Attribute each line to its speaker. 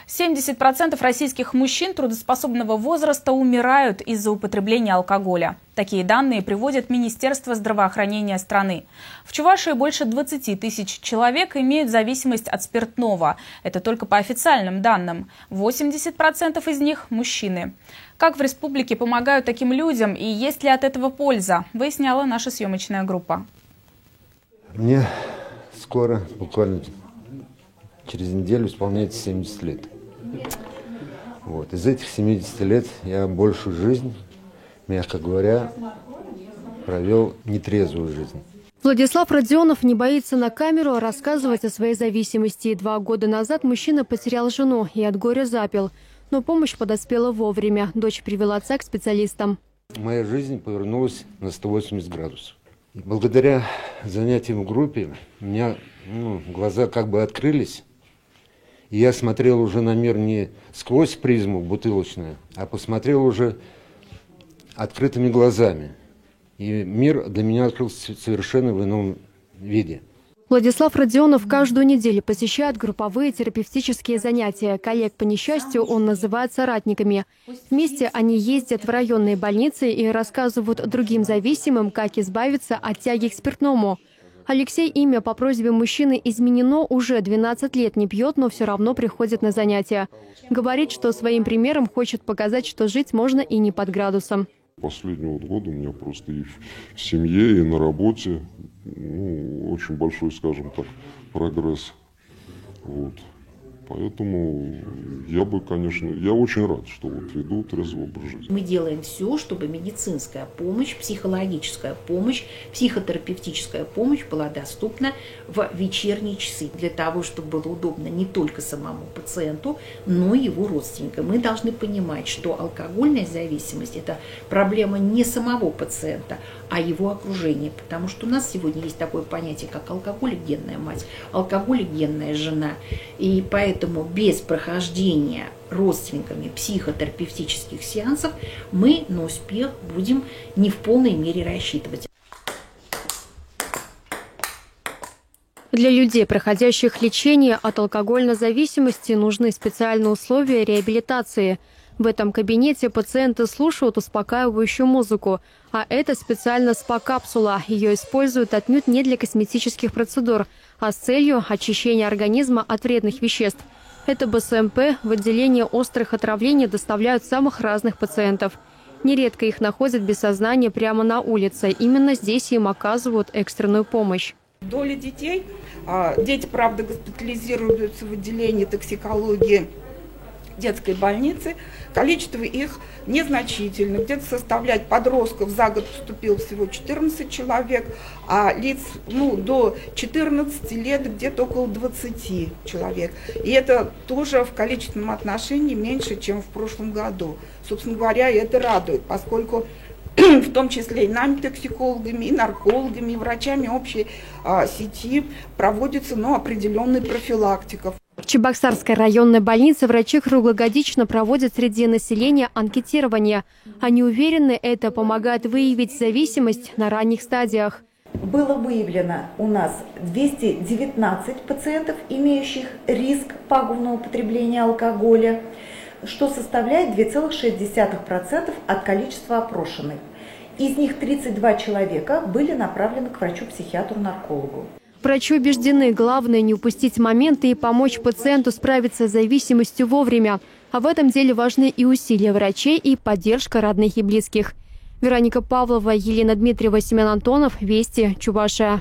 Speaker 1: 70% российских мужчин трудоспособного возраста умирают из-за употребления алкоголя. Такие данные приводит Министерство здравоохранения страны. В Чувашии больше 20 тысяч человек имеют зависимость от спиртного. Это только по официальным данным. 80% из них – мужчины. Как в республике помогают таким людям и есть ли от этого польза, выясняла наша съемочная группа.
Speaker 2: Мне скоро, буквально через неделю, исполняется 70 лет. Из этих 70 лет я большую жизнь, мягко говоря, провел нетрезвую жизнь.
Speaker 3: Владислав Родионов не боится на камеру рассказывать о своей зависимости. 2 года назад мужчина потерял жену и от горя запил. Но помощь подоспела вовремя. Дочь привела отца к специалистам.
Speaker 2: Моя жизнь повернулась на 180 градусов. И благодаря занятиям в группе у меня глаза как бы открылись. И я смотрел уже на мир не сквозь призму бутылочную, а посмотрел уже открытыми глазами. И мир для меня открылся совершенно в ином виде.
Speaker 3: Владислав Родионов каждую неделю посещает групповые терапевтические занятия. Коллег по несчастью он называет соратниками. Вместе они ездят в районные больницы и рассказывают другим зависимым, как избавиться от тяги к спиртному. Алексей, имя по просьбе мужчины изменено, уже 12 лет не пьет, но все равно приходит на занятия. Говорит, что своим примером хочет показать, что жить можно и не под градусом.
Speaker 4: Последнего года у меня просто и в семье, и на работе очень большой, скажем так, прогресс. Поэтому я бы, конечно, я очень рад, что веду трезвый образ жизни.
Speaker 5: Мы делаем все, чтобы медицинская помощь, психологическая помощь, психотерапевтическая помощь была доступна в вечерние часы, для того, чтобы было удобно не только самому пациенту, но и его родственникам. Мы должны понимать, что алкогольная зависимость – это проблема не самого пациента, а его окружения. Потому что у нас сегодня есть такое понятие, как алкоголик-генная мать, алкоголик-генная жена. И поэтому без прохождения родственниками психотерапевтических сеансов мы на успех будем не в полной мере рассчитывать.
Speaker 3: Для людей, проходящих лечение от алкогольной зависимости, нужны специальные условия реабилитации. В этом кабинете пациенты слушают успокаивающую музыку, а это специально СПА-капсула. Ее используют отнюдь не для косметических процедур, а с целью очищения организма от вредных веществ. Это БСМП в отделение острых отравлений доставляют самых разных пациентов. Нередко их находят без сознания прямо на улице. Именно здесь им оказывают экстренную помощь.
Speaker 6: Доля детей, дети, правда, госпитализируются в отделении токсикологии детской больницы, количество их незначительно. Где-то составляет подростков за год поступило всего 14 человек, а лиц до 14 лет где-то около 20 человек. И это тоже в количественном отношении меньше, чем в прошлом году. Собственно говоря, это радует, поскольку в том числе и нами, токсикологами, и наркологами, и врачами общей сети проводится определенная профилактика.
Speaker 3: В Чебоксарской районной больнице врачи круглогодично проводят среди населения анкетирование. Они уверены, это помогает выявить зависимость на ранних стадиях.
Speaker 7: Было выявлено у нас 219 пациентов, имеющих риск пагубного употребления алкоголя, что составляет 2,6% от количества опрошенных. Из них 32 человека были направлены к врачу-психиатру-наркологу.
Speaker 3: Врачи убеждены, главное не упустить моменты и помочь пациенту справиться с зависимостью вовремя. А в этом деле важны и усилия врачей, и поддержка родных и близких. Вероника Павлова, Елена Дмитриева, Семен Антонов. Вести, Чувашия.